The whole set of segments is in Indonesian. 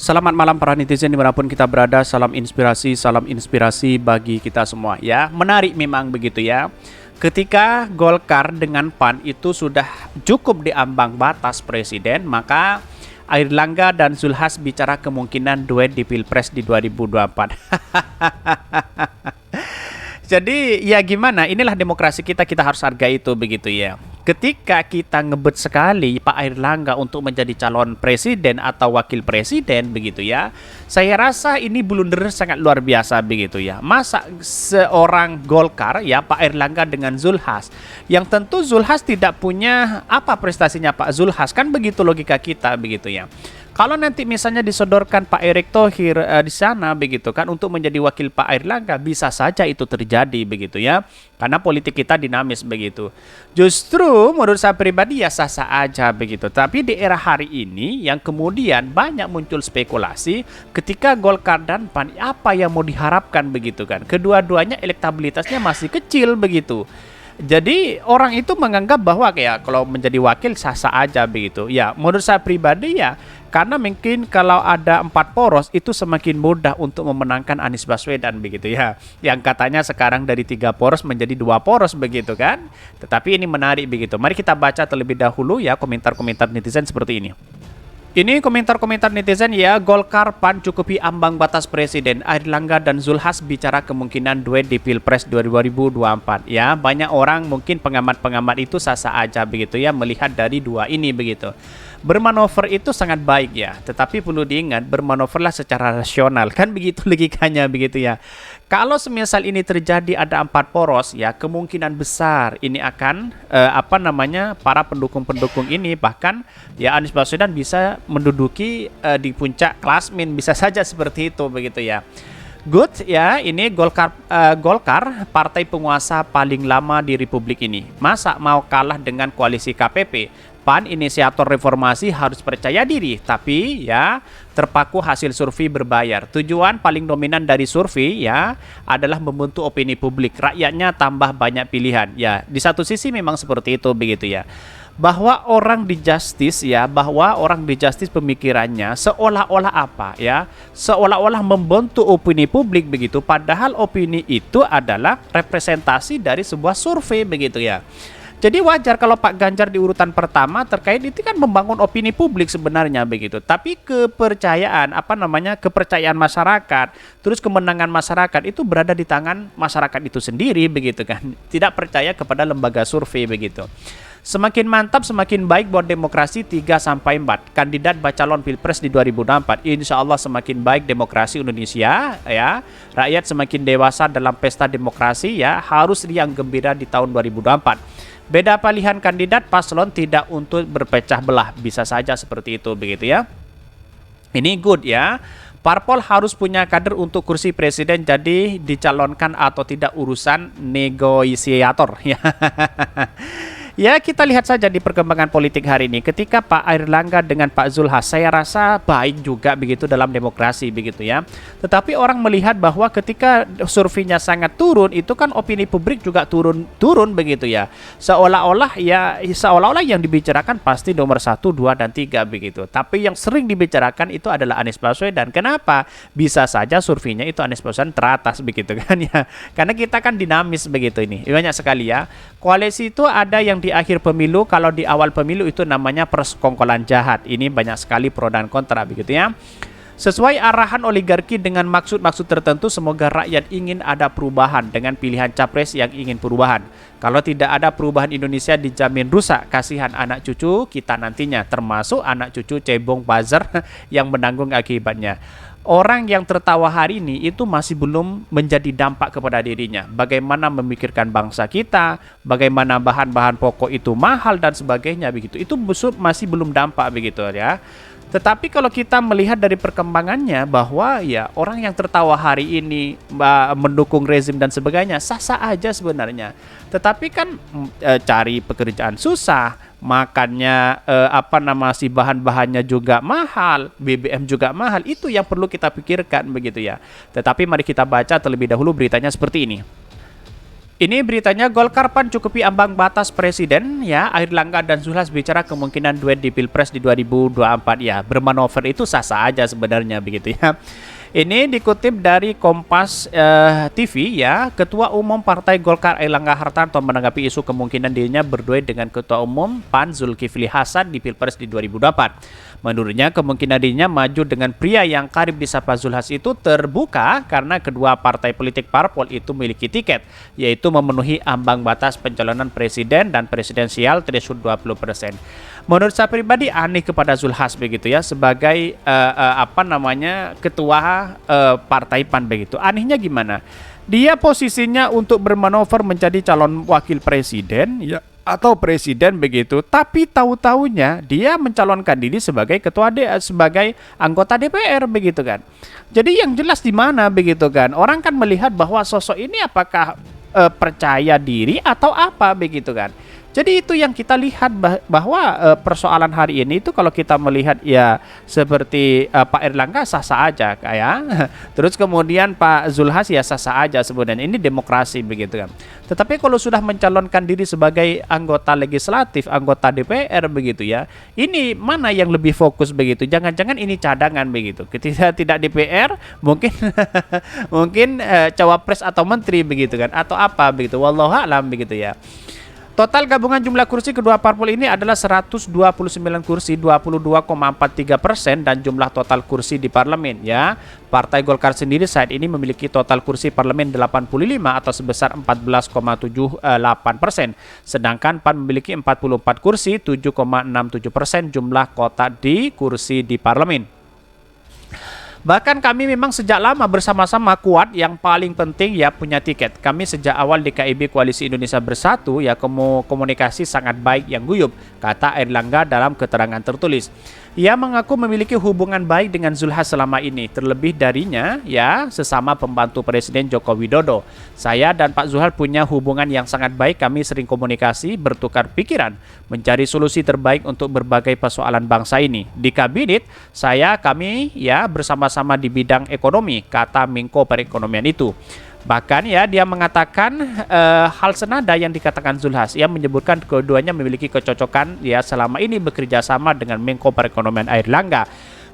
Selamat malam para netizen dimanapun kita berada. Salam inspirasi bagi kita semua ya. Menarik memang begitu ya. Ketika Golkar dengan PAN itu sudah cukup di ambang batas presiden, maka Airlangga dan Zulhas bicara kemungkinan duet di Pilpres di 2024. Jadi ya gimana, inilah demokrasi kita harus hargai itu begitu ya. Ketika kita ngebet sekali Pak Airlangga untuk menjadi calon presiden atau wakil presiden begitu ya, saya rasa ini blunder sangat luar biasa begitu ya. Masa seorang Golkar ya Pak Airlangga dengan Zulhas, yang tentu Zulhas tidak punya apa prestasinya Pak Zulhas, kan begitu logika kita begitu ya. Kalau nanti misalnya disodorkan Pak Erick Thohir di sana begitu kan untuk menjadi wakil Pak Airlangga, bisa saja itu terjadi begitu ya. Karena politik kita dinamis begitu. Justru menurut saya pribadi ya sah-sah aja begitu. Tapi di era hari ini yang kemudian banyak muncul spekulasi ketika Golkar dan PAN, apa yang mau diharapkan begitu kan. Kedua-duanya elektabilitasnya masih kecil begitu. Jadi orang itu menganggap bahwa kayak kalau menjadi wakil sah-sah aja begitu. Ya, menurut saya pribadi ya, karena mungkin kalau ada 4 poros itu semakin mudah untuk memenangkan Anies Baswedan begitu ya. Yang katanya sekarang dari 3 poros menjadi 2 poros begitu kan. Tetapi ini menarik begitu. Mari kita baca terlebih dahulu ya komentar-komentar netizen seperti ini. Ini komentar-komentar netizen ya. Golkar PAN cukupi ambang batas presiden. Airlangga dan Zulhas bicara kemungkinan duet di Pilpres 2024 ya. Banyak orang mungkin pengamat-pengamat itu sah-sah aja begitu ya melihat dari dua ini begitu. Bermanuver itu sangat baik ya, tetapi perlu diingat bermanuverlah secara rasional, kan begitu logikanya begitu ya. Kalau semisal ini terjadi ada 4 poros ya, kemungkinan besar ini akan para pendukung-pendukung ini bahkan ya Anies Baswedan bisa menduduki di puncak klasmen, bisa saja seperti itu begitu ya. Good ya, ini Golkar partai penguasa paling lama di Republik ini. Masa mau kalah dengan koalisi KPP? PAN inisiator reformasi harus percaya diri, tapi ya terpaku hasil survei berbayar. Tujuan paling dominan dari survei ya adalah membentuk opini publik, rakyatnya tambah banyak pilihan. Ya, di satu sisi memang seperti itu begitu ya. Bahwa orang di justice pemikirannya seolah-olah apa ya? Seolah-olah membentuk opini publik begitu, padahal opini itu adalah representasi dari sebuah survei begitu ya. Jadi wajar kalau Pak Ganjar di urutan pertama terkait itu kan membangun opini publik sebenarnya begitu. Tapi kepercayaan kepercayaan masyarakat, terus kemenangan masyarakat itu berada di tangan masyarakat itu sendiri begitu kan. Tidak percaya kepada lembaga survei begitu. Semakin mantap, semakin baik buat demokrasi 3-4 kandidat bacalon Pilpres di 2024. Insya Allah semakin baik demokrasi Indonesia ya. Rakyat semakin dewasa dalam pesta demokrasi ya. Harus riang gembira di tahun 2024. Beda pilihan kandidat paslon tidak untuk berpecah belah, bisa saja seperti itu begitu ya. Ini good ya. Parpol harus punya kader untuk kursi presiden, jadi dicalonkan atau tidak urusan negosiator ya. Ya, kita lihat saja di perkembangan politik hari ini. Ketika Pak Airlangga dengan Pak Zulhas, saya rasa baik juga begitu dalam demokrasi begitu ya. Tetapi orang melihat bahwa ketika surveinya sangat turun, itu kan opini publik juga turun begitu ya. Seolah-olah yang dibicarakan pasti nomor 1, 2, dan 3 begitu. Tapi yang sering dibicarakan itu adalah Anies Baswedan. Kenapa? Bisa saja surveinya itu Anies Baswedan teratas begitu kan ya. Karena kita kan dinamis begitu ini. Banyak sekali ya. Koalisi itu ada yang di akhir pemilu, kalau di awal pemilu itu namanya persekongkolan jahat. Ini banyak sekali pro dan kontra begitu ya. Sesuai arahan oligarki dengan maksud-maksud tertentu, semoga rakyat ingin ada perubahan dengan pilihan capres yang ingin perubahan. Kalau tidak ada perubahan, Indonesia dijamin rusak. Kasihan anak cucu kita nantinya, termasuk anak cucu cebong buzzer yang menanggung akibatnya. Orang yang tertawa hari ini itu masih belum menjadi dampak kepada dirinya. Bagaimana memikirkan bangsa kita, bagaimana bahan-bahan pokok itu mahal dan sebagainya begitu. Itu masih belum dampak begitu ya. Tetapi kalau kita melihat dari perkembangannya bahwa ya orang yang tertawa hari ini mendukung rezim dan sebagainya sah-sah aja sebenarnya. Tetapi kan cari pekerjaan susah, makannya si bahan-bahannya juga mahal, BBM juga mahal. Itu yang perlu kita pikirkan begitu ya. Tetapi mari kita baca terlebih dahulu beritanya seperti ini. Ini beritanya Golkar PAN cukupi ambang batas presiden ya. Airlangga dan Zulhas bicara kemungkinan duet di Pilpres di 2024 ya. Bermanuver itu sah-sah aja sebenarnya begitu ya. Ini dikutip dari Kompas TV ya. Ketua Umum Partai Golkar Airlangga Hartarto menanggapi isu kemungkinan dirinya berduet dengan Ketua Umum PAN Zulkifli Hasan di Pilpres di 2024. Menurutnya kemungkinan dirinya maju dengan pria yang karib disapa Zulhas itu terbuka karena kedua partai politik parpol itu memiliki tiket, yaitu memenuhi ambang batas pencalonan presiden dan presidensial threshold 20%. Menurut saya pribadi aneh kepada Zulhas begitu ya sebagai ketua partai PAN begitu. Anehnya gimana? Dia posisinya untuk bermanuver menjadi calon wakil presiden ya atau presiden begitu, tapi tahu-taunya dia mencalonkan diri sebagai sebagai anggota DPR begitu kan. Jadi yang jelas di mana begitu kan? Orang kan melihat bahwa sosok ini apakah percaya diri atau apa begitu kan. Jadi itu yang kita lihat bahwa persoalan hari ini itu kalau kita melihat ya seperti Pak Airlangga sah-sah aja kayak. Terus kemudian Pak Zulhas ya sah-sah aja sebenarnya. Ini demokrasi begitu kan. Tetapi kalau sudah mencalonkan diri sebagai anggota legislatif, anggota DPR begitu ya. Ini mana yang lebih fokus begitu? Jangan-jangan ini cadangan begitu. Ketika tidak DPR mungkin mungkin cawapres atau menteri begitu kan atau apa begitu. Wallahu a'lam begitu ya. Total gabungan jumlah kursi kedua parpol ini adalah 129 kursi, 22,43%, dan jumlah total kursi di parlemen ya. Partai Golkar sendiri saat ini memiliki total kursi parlemen 85 atau sebesar 14,78%. Sedangkan PAN memiliki 44 kursi, 7,67% jumlah kota di kursi di parlemen. Bahkan kami memang sejak lama bersama-sama kuat, yang paling penting ya punya tiket. Kami sejak awal di KIB Koalisi Indonesia Bersatu ya komunikasi sangat baik yang guyup, kata Airlangga dalam keterangan tertulis. Ia mengaku memiliki hubungan baik dengan Zulhas selama ini, terlebih darinya ya sesama pembantu Presiden Joko Widodo. Saya dan Pak Zulhas punya hubungan yang sangat baik, kami sering komunikasi, bertukar pikiran, mencari solusi terbaik untuk berbagai persoalan bangsa ini. Di kabinet, kami ya bersama-sama di bidang ekonomi, kata Menko Perekonomian itu. Bahkan ya dia mengatakan hal senada yang dikatakan Zulhas. Ia menyebutkan keduanya memiliki kecocokan ya selama ini bekerja sama dengan Menko Perekonomian Airlangga.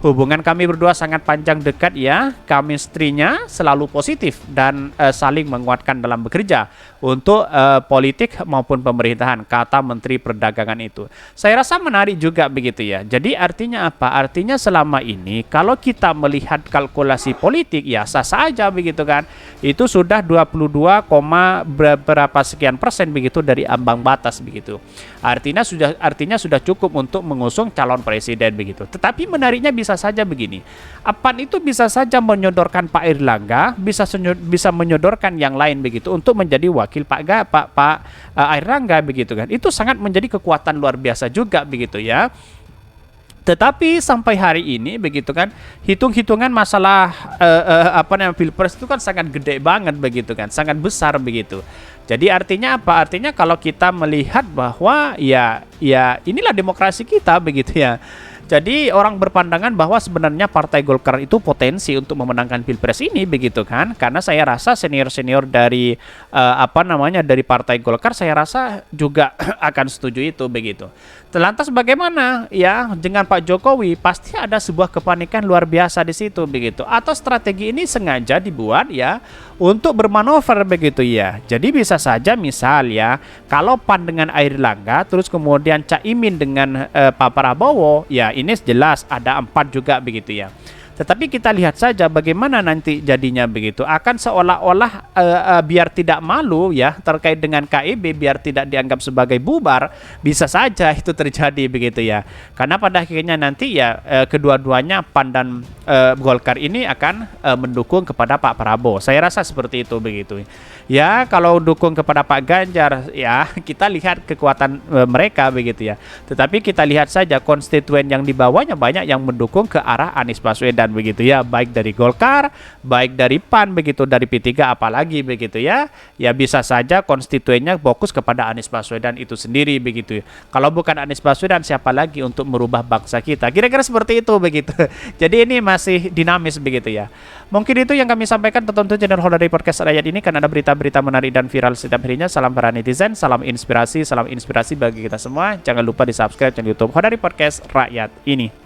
Hubungan kami berdua sangat panjang dekat ya, chemistry-nya selalu positif dan saling menguatkan dalam bekerja untuk politik maupun pemerintahan, kata Menteri Perdagangan itu. Saya rasa menarik juga begitu ya. Jadi artinya apa? Artinya selama ini kalau kita melihat kalkulasi politik ya sah-sah aja begitu kan. Itu sudah 22, berapa sekian persen begitu dari ambang batas begitu. Artinya sudah cukup untuk mengusung calon presiden begitu. Tetapi menariknya bisa saja begini. PAN itu bisa saja menyodorkan Pak Airlangga, bisa menyodorkan yang lain begitu untuk menjadi wakil Pak Airlangga begitu kan. Itu sangat menjadi kekuatan luar biasa juga begitu ya. Tetapi sampai hari ini begitu kan, hitung-hitungan masalah Pilpres itu kan sangat gede banget begitu kan, sangat besar begitu. Jadi artinya apa? Artinya kalau kita melihat bahwa ya inilah demokrasi kita begitu ya. Jadi orang berpandangan bahwa sebenarnya Partai Golkar itu potensi untuk memenangkan Pilpres ini begitu kan? Karena saya rasa senior-senior dari dari Partai Golkar saya rasa juga akan setuju itu begitu. Lantas bagaimana ya dengan Pak Jokowi? Pasti ada sebuah kepanikan luar biasa di situ begitu. Atau strategi ini sengaja dibuat ya untuk bermanuver begitu ya. Jadi bisa saja misal ya kalau PAN dengan Airlangga terus kemudian Caimin dengan Pak Prabowo ya ini jelas ada 4 juga begitu ya. Tetapi kita lihat saja bagaimana nanti jadinya begitu. Akan seolah-olah biar tidak malu ya terkait dengan KIB, biar tidak dianggap sebagai bubar, bisa saja itu terjadi begitu ya. Karena pada akhirnya nanti ya kedua-duanya PAN dan Golkar ini akan mendukung kepada Pak Prabowo. Saya rasa seperti itu begitu. Ya kalau dukung kepada Pak Ganjar ya kita lihat kekuatan mereka begitu ya. Tetapi kita lihat saja konstituen yang dibawanya banyak yang mendukung ke arah Anies Baswedan begitu ya, baik dari Golkar, baik dari PAN begitu, dari P3 apalagi begitu ya. Ya bisa saja konstituennya fokus kepada Anies Baswedan itu sendiri begitu. Kalau bukan Anies Baswedan siapa lagi untuk merubah bangsa kita? Kira-kira seperti itu begitu. Jadi ini masih dinamis begitu ya. Mungkin itu yang kami sampaikan, tonton channel Holder dari Podcast Rakyat ini karena ada berita berita menarik dan viral setiap harinya. Salam para netizen, salam inspirasi bagi kita semua. Jangan lupa di subscribe channel YouTube Hodari Podcast Rakyat ini.